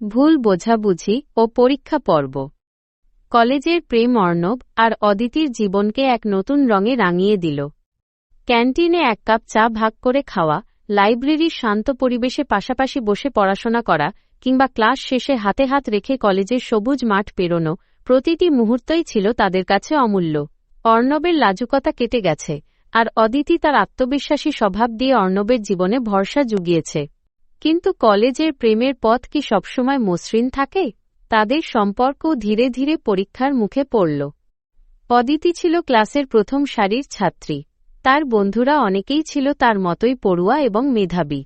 ভুল বোঝাবুঝি ও পরীক্ষা পর্ব। কলেজের প্রেম অর্ণব আর অদিতির জীবনকে এক নতুন রঙে রাঙিয়ে দিল। ক্যান্টিনে এক কাপ চা ভাগ করে খাওয়া, লাইব্রেরির শান্ত পরিবেশে পাশাপাশি বসে পড়াশোনা করা, কিংবা ক্লাস শেষে হাতে হাত রেখে কলেজের সবুজ মাঠ পেরোনো, প্রতিটি মুহূর্তই ছিল তাদের কাছে অমূল্য। অর্ণবের লাজুকতা কেটে গেছে, আর অদিতি তার আত্মবিশ্বাসী স্বভাব দিয়ে অর্ণবের জীবনে ভরসা জুগিয়েছে। কিন্তু কলেজের প্রেমের পথ কি সবসময় মসৃণ থাকে? তাদের সম্পর্ক ধীরে ধীরে পরীক্ষার মুখে পড়ল। অদিতি ছিল ক্লাসের প্রথম সারির ছাত্রী। তার বন্ধুরা অনেকেই ছিল তার মতোই পড়ুয়া এবং মেধাবী।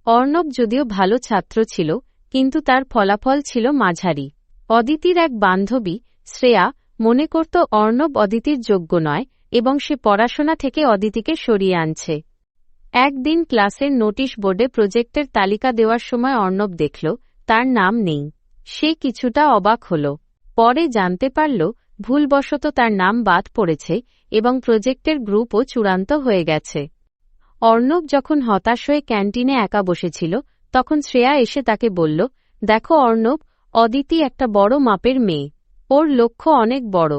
অর্ণব যদিও ভালো ছাত্র ছিল, কিন্তু তার ফলাফল ছিল মাঝারি। অদিতির এক বান্ধবী, শ্রেয়া, মনে করত অর্ণব অদিতির যোগ্য নয় এবং সে পড়াশোনা থেকে অদিতিকে সরিয়ে আনছে। একদিন ক্লাসের নোটিশ বোর্ডে প্রজেক্টের তালিকা দেওয়ার সময় অর্ণব দেখল তার নাম নেই। সে কিছুটা অবাক হল। পরে জানতে পারল ভুলবশত তার নাম বাদ পড়েছে এবং প্রজেক্টের গ্রুপও চূড়ান্ত হয়ে গেছে। অর্ণব যখন হতাশ হয়ে ক্যান্টিনে একা বসেছিল, তখন শ্রেয়া এসে তাকে বলল, দেখো অর্ণব, অদিতি একটা বড় মাপের মেয়ে। ওর লক্ষ্য অনেক বড়।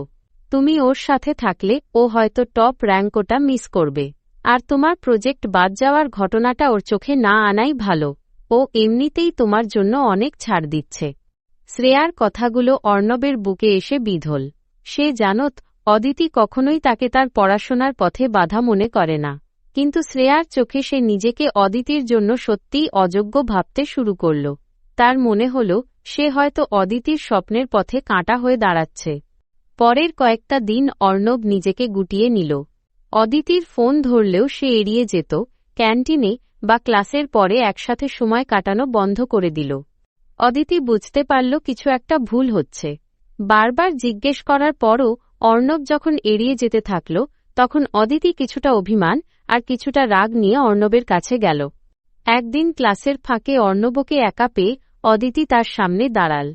তুমি ওর সাথে থাকলে ও হয়তো টপ র্যাঙ্কটা মিস করবে। আর তোমার প্রজেক্ট বাদ যাওয়ার ঘটনাটা ওর চোখে না আনাই ভালো। ও এমনিতেই তোমার জন্য অনেক ছাড় দিচ্ছে। শ্রেয়ার কথাগুলো অর্ণবের বুকে এসে বিঁধল। সে জানত অদিতি কখনোই তাকে তার পড়াশোনার পথে বাধা মনে করে না, কিন্তু শ্রেয়ার চোখে সে নিজেকে অদিতির জন্য সত্যিই অযোগ্য ভাবতে শুরু করল। তার মনে হল সে হয়তো অদিতির স্বপ্নের পথে কাঁটা হয়ে দাঁড়াচ্ছে। পরের কয়েকটা দিন অর্ণব নিজেকে গুটিয়ে নিল। অদিতির ফোন ধরলেও সে এড়িয়ে যেত, ক্যান্টিনে বা ক্লাসের পরে একসাথে সময় কাটানো বন্ধ করে দিল। অদিতি বুঝতে পারল কিছু একটা ভুল হচ্ছে। বারবার জিজ্ঞেস করার পরও অর্ণব যখন এড়িয়ে যেতে থাকল, তখন অদিতি কিছুটা অভিমান আর কিছুটা রাগ নিয়ে অর্ণবের কাছে গেল। একদিন ক্লাসের ফাঁকে অর্ণবকে একা পেয়ে অদিতি তার সামনে দাঁড়াল।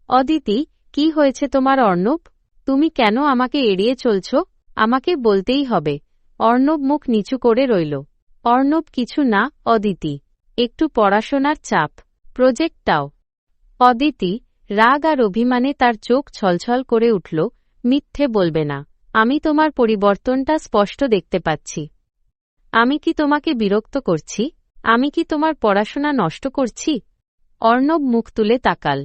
অদিতি, কি হয়েছে তোমার অর্ণব? তুমি কেন আমাকে এড়িয়ে চলছ? আমাকে বলতেই হবে। অর্ণব মুখ নিচু করে রইল। অর্ণব, কিছু না অদিতি, একটু পড়াশোনার চাপ, প্রজেক্টটাও। অদিতি, রাগ আর অভিমানে তার চোখ ছলছল করে উঠল। মিথ্যে বলবে না, আমি তোমার পরিবর্তনটা স্পষ্ট দেখতে পাচ্ছি। আমি কি তোমাকে বিরক্ত করছি? আমি কি তোমার পড়াশোনা নষ্ট করছি? অর্ণব মুখ তুলে তাকাল।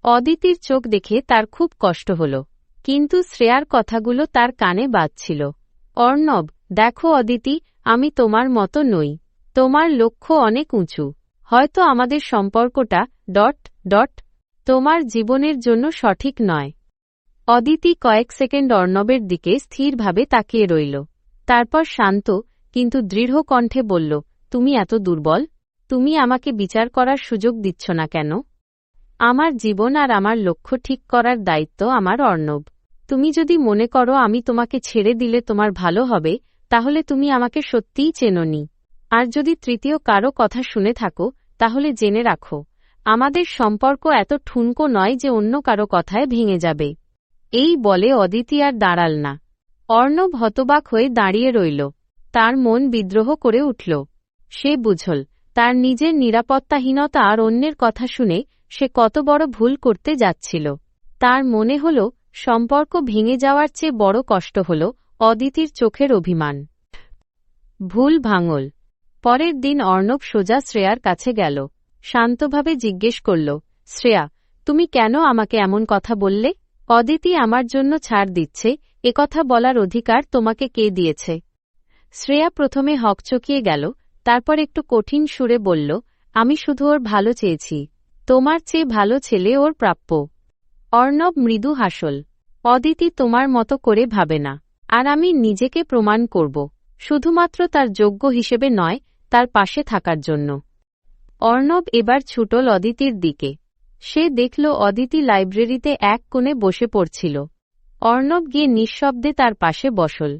অদিতির চোখ দেখে তার খুব কষ্ট হল, কিন্তু শ্রেয়ার কথাগুলো তার কানে বাজছিল। অর্ণব, দেখো অদিতি, আমি তোমার মতো নই। তোমার লক্ষ্য অনেক উঁচু। হয়তো আমাদের সম্পর্কটা ... তোমার জীবনের জন্য সঠিক নয়। অদিতি কয়েক সেকেন্ড অর্ণবের দিকে স্থিরভাবে তাকিয়ে রইল। তারপর শান্ত কিন্তু দৃঢ় কণ্ঠে বলল, তুমি এত দুর্বল? তুমি আমাকে বিচার করার সুযোগ দিচ্ছ না কেন? আমার জীবন আর আমার লক্ষ্য ঠিক করার দায়িত্ব আমার অর্ণব। তুমি যদি মনে করো আমি তোমাকে ছেড়ে দিলে তোমার ভালো হবে, তাহলে তুমি আমাকে সত্যিই চেনোনি। আর যদি তৃতীয় কারো কথা শুনে থাকো, তাহলে জেনে রাখো, আমাদের সম্পর্ক এত ঠুনকো নয় যে অন্য কারো কথায় ভেঙে যাবে। এই বলে অদিতি আর দাঁড়াল না। অর্ণব হতবাক হয়ে দাঁড়িয়ে রইল। তার মন বিদ্রোহ করে উঠল। সে বুঝল তার নিজের নিরাপত্তাহীনতা আর অন্যের কথা শুনে সে কত বড় ভুল করতে যাচ্ছিল। তার মনে হল সম্পর্ক ভেঙে যাওয়ার চেয়ে বড় কষ্ট হল অদিতির চোখের অভিমান। ভুল ভাঙল। পরের দিন অর্ণব সোজা শ্রেয়ার কাছে গেল। শান্তভাবে জিজ্ঞেস করল, শ্রেয়া, তুমি কেন আমাকে এমন কথা বললে? অদিতি আমার জন্য ছাড় দিচ্ছে, একথা বলার অধিকার তোমাকে কে দিয়েছে? শ্রেয়া প্রথমে হকচকিয়ে গেল, তারপর একটু কঠিন সুরে বলল, আমি শুধু ওর ভালো চেয়েছি। তোমার চেয়ে ভালো ছেলে ওর প্রাপ্য। অর্ণব মৃদু হাসল। অদিতি তোমার মতো করে ভাবে না, আর আমি নিজেকে প্রমাণ করব, শুধুমাত্র তার যোগ্য হিসেবে নয়, তার পাশে থাকার জন্য। অর্ণব এবার ছুটল অদিতির দিকে। সে দেখল অদিতি লাইব্রেরিতে এক কোণে বসে পড়ছিল। অর্ণব গিয়ে নিঃশব্দে তার পাশে বসল।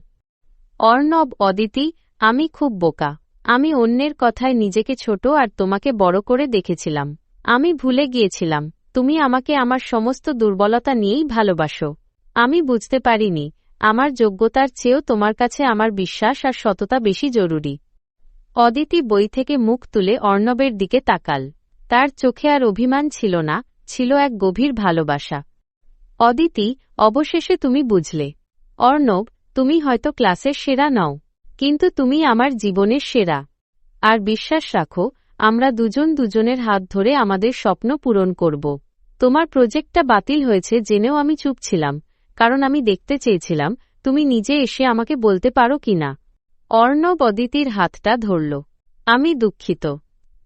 অর্ণব, অদিতি, আমি খুব বোকা। আমি অন্যের কথায় নিজেকে ছোট আর তোমাকে বড় করে দেখেছিলাম। আমি ভুলে গিয়েছিলাম তুমি আমাকে আমার সমস্ত দুর্বলতা নিয়েই ভালোবাসো। আমি বুঝতে পারিনি আমার যোগ্যতার চেয়েও তোমার কাছে আমার বিশ্বাস আর সততা বেশি জরুরি। অদিতি বই থেকে মুখ তুলে অর্ণবের দিকে তাকাল। তার চোখে আর অভিমান ছিল না, ছিল এক গভীর ভালোবাসা। অদিতি, অবশেষে তুমি বুঝলে। অর্ণব, তুমি হয়তো ক্লাসের সেরা নও, কিন্তু তুমি আমার জীবনের সেরা। আর বিশ্বাস রাখো, আমরা দুজন দুজনের হাত ধরে আমাদের স্বপ্ন পূরণ করব। তোমার প্রজেক্টটা বাতিল হয়েছে জেনেও আমি চুপ ছিলাম, কারণ আমি দেখতে চেয়েছিলাম তুমি নিজে এসে আমাকে বলতে পারো কিনা। অর্ণব অদিতির হাতটা ধরল। আমি দুঃখিত।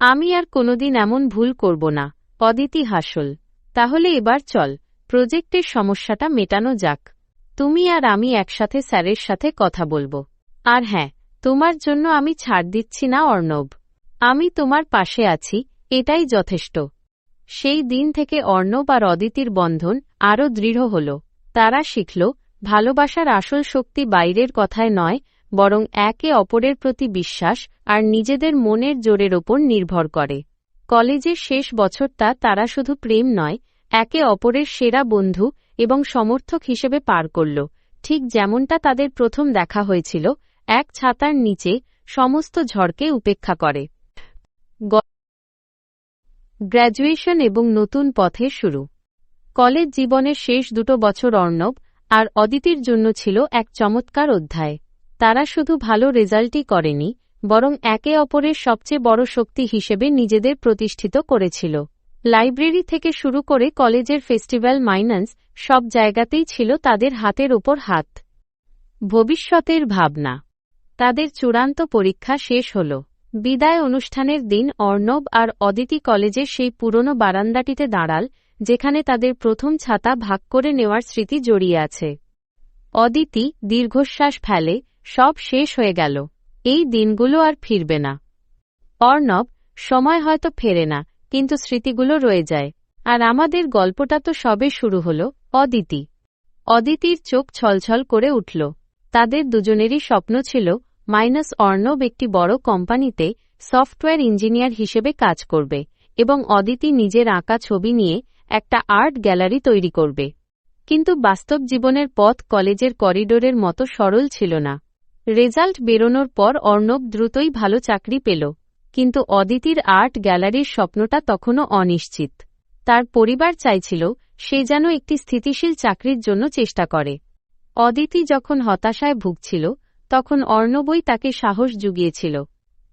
আমি আর কোনোদিন এমন ভুল করব না। অদিতি হাসল। তাহলে এবার চল, প্রজেক্টের সমস্যাটা মেটানো যাক। তুমি আর আমি একসাথে স্যারের সাথে কথা বলবো। আর হ্যাঁ, তোমার জন্য আমি ছাড় দিচ্ছি না অর্ণব। আমি তোমার পাশে আছি, এটাই যথেষ্ট। সেই দিন থেকে অর্ণব আর অদিতির বন্ধন আরও দৃঢ় হল। তারা শিখল, ভালোবাসার আসল শক্তি বাইরের কথায় নয়, বরং একে অপরের প্রতি বিশ্বাস আর নিজেদের মনের জোরের ওপর নির্ভর করে। কলেজের শেষ বছরটা তারা শুধু প্রেম নয়, একে অপরের সেরা বন্ধু এবং সমর্থক হিসেবে পার করল, ঠিক যেমনটা তাদের প্রথম দেখা হয়েছিল, এক ছাতার নিচে, সমস্ত ঝড়কে উপেক্ষা করে। গ্র্যাজুয়েশন এবং নতুন পথের শুরু। কলেজ জীবনের শেষ দুটো বছর অর্ণব আর অদিতির জন্য ছিল এক চমৎকার অধ্যায়। তারা শুধু ভালো রেজাল্টই করেনি, বরং একে অপরের সবচেয়ে বড় শক্তি হিসেবে নিজেদের প্রতিষ্ঠিত করেছিল। লাইব্রেরি থেকে শুরু করে কলেজের ফেস্টিভ্যাল মাইনান্স, সব জায়গাতেই ছিল তাদের হাতের ওপর হাত। ভবিষ্যতের ভাবনা। তাদের চূড়ান্ত পরীক্ষা শেষ হল। বিদায় অনুষ্ঠানের দিন অর্ণব আর অদিতি কলেজের সেই পুরনো বারান্দাটিতে দাঁড়াল, যেখানে তাদের প্রথম ছাতা ভাগ করে নেওয়ার স্মৃতি জড়িয়ে আছে। অদিতি দীর্ঘশ্বাস ফেলে, সব শেষ হয়ে গেল। এই দিনগুলো আর ফিরবে না। অর্ণব, সময় হয়তো ফেরে না, কিন্তু স্মৃতিগুলো রয়ে যায়। আর আমাদের গল্পটা তো সবে শুরু হল। অদিতি। অদিতির চোখ ছলছল করে উঠল। তাদের দুজনেরই স্বপ্ন ছিল, অর্ণব একটি বড় কোম্পানিতে সফটওয়্যার ইঞ্জিনিয়ার হিসেবে কাজ করবে, এবং অদিতি নিজের আঁকা ছবি নিয়ে একটা আর্ট গ্যালারি তৈরি করবে। কিন্তু বাস্তব জীবনের পথ কলেজের করিডোরের মতো সরল ছিল না। রেজাল্ট বেরোনোর পর অর্ণব দ্রুতই ভালো চাকরি পেল, কিন্তু অদিতির আর্ট গ্যালারির স্বপ্নটা তখনও অনিশ্চিত। তার পরিবার চাইছিল সে যেন একটি স্থিতিশীল চাকরির জন্য চেষ্টা করে। অদিতি যখন হতাশায় ভুগছিল, তখন অর্ণবই তাকে সাহস জুগিয়েছিল।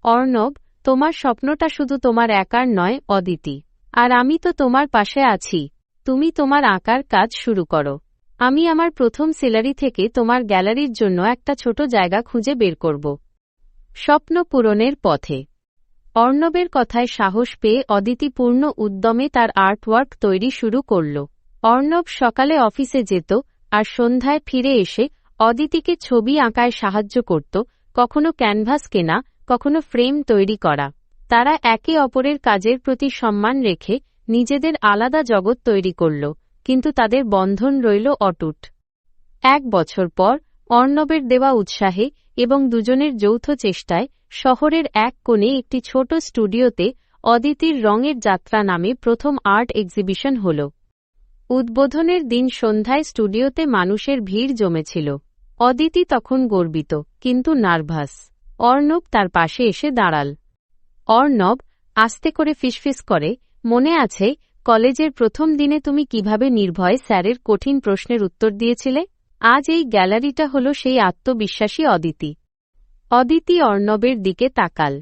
অর্ণব, তোমার স্বপ্নটা শুধু তোমার একার নয় অদিতি। আর আমি তো তোমার পাশে আছি। তুমি তোমার আঁকার কাজ শুরু করো। আমি আমার প্রথম স্যালারি থেকে তোমার গ্যালারির জন্য একটা ছোট জায়গা খুঁজে বের করব। স্বপ্ন পূরণের পথে। অর্ণবের কথায় সাহস পেয়ে অদিতি পূর্ণ উদ্যমে তার আর্টওয়ার্ক তৈরি শুরু করল। অর্ণব সকালে অফিসে যেত, আর সন্ধ্যায় ফিরে এসে অদিতিকে ছবি আঁকায় সাহায্য করত, কখনো ক্যানভাস কেনা, কখনো ফ্রেম তৈরি করা। তারা একে অপরের কাজের প্রতি সম্মান রেখে নিজেদের আলাদা জগৎ তৈরি করল, কিন্তু তাদের বন্ধন রইল অটুট। 1 বছর পর, অর্ণবের দেওয়া উৎসাহে এবং দুজনের যৌথ চেষ্টায় শহরের এক কোণে একটি ছোট স্টুডিওতে অদিতির রঙের যাত্রা নামে প্রথম আর্ট এক্সিবিশন হল। উদ্বোধনের দিন সন্ধ্যায় স্টুডিওতে মানুষের ভিড় জমেছিল। অদিতি তখন গর্বিত, কিন্তু নার্ভাস। অর্ণব তার পাশে এসে দাঁড়াল। অর্ণব আস্তে করে ফিসফিস করে, মনে আছে কলেজের প্রথম দিনে তুমি কিভাবে নির্ভয়ে স্যারের কঠিন প্রশ্নের উত্তর দিয়েছিলে? আজ এই গ্যালারিটা হল সেই আত্মবিশ্বাসী অদিতি। অদিতি অর্ণবের দিকে তাকাল।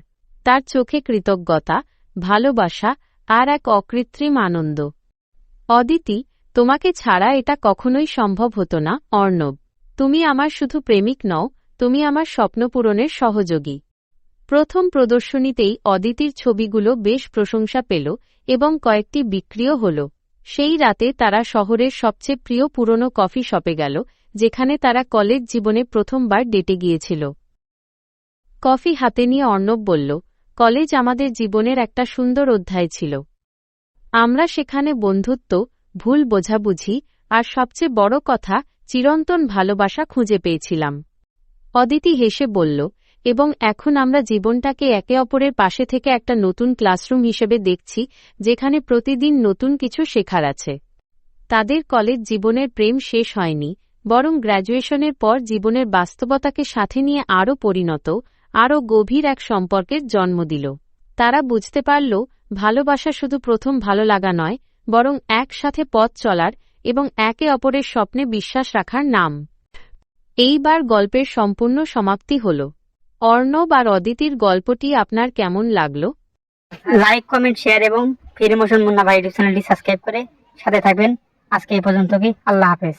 তার চোখে কৃতজ্ঞতা, ভালোবাসা আর এক অকৃত্রিম আনন্দ। অদিতি, তোমাকে ছাড়া এটা কখনোই সম্ভব হতো না অর্ণব। তুমি আমার শুধু প্রেমিক নও, তুমি আমার স্বপ্ন পূরণের সহযোগী। প্রথম প্রদর্শনীতেই অদিতির ছবিগুলো বেশ প্রশংসা পেল এবং কয়েকটি বিক্রিও হল। সেই রাতে তারা শহরের সবচেয়ে প্রিয় পুরনো কফি শপে গেল, যেখানে তারা কলেজ জীবনে প্রথমবার ডেটে গিয়েছিল। কফি হাতে নিয়ে অর্ণব বলল, কলেজ আমাদের জীবনের একটা সুন্দর অধ্যায় ছিল। আমরা সেখানে বন্ধুত্ব, ভুল বোঝাবুঝি আর সবচেয়ে বড় কথা, চিরন্তন ভালোবাসা খুঁজে পেয়েছিলাম। অদিতি হেসে বলল, এবং এখন আমরা জীবনটাকে একে অপরের পাশে থেকে একটা নতুন ক্লাসরুম হিসেবে দেখছি, যেখানে প্রতিদিন নতুন কিছু শেখার আছে। তাদের কলেজ জীবনের প্রেম শেষ হয়নি, বরং গ্র্যাজুয়েশনের পর জীবনের বাস্তবতাকে সাথে নিয়ে আরও পরিণত, আরও গভীর এক সম্পর্কের জন্ম দিল। তারা বুঝতে পারল, ভালোবাসা শুধু প্রথম ভালো লাগা নয়, বরং একসাথে পথ চলার এবং একে অপরের স্বপ্নে বিশ্বাস রাখার নাম। এইবার গল্পের সম্পূর্ণ সমাপ্তি হল। অর্ণব আর অদিতির গল্পটি আপনার কেমন লাগলো? লাইক, কমেন্ট, শেয়ার এবং ফির ইমোশন মুন্না ভাই ইউটিউব চ্যানেলটি সাবস্ক্রাইব করে সাথে থাকবেন। আজকে এই পর্যন্ত, কি আল্লাহ হাফেজ।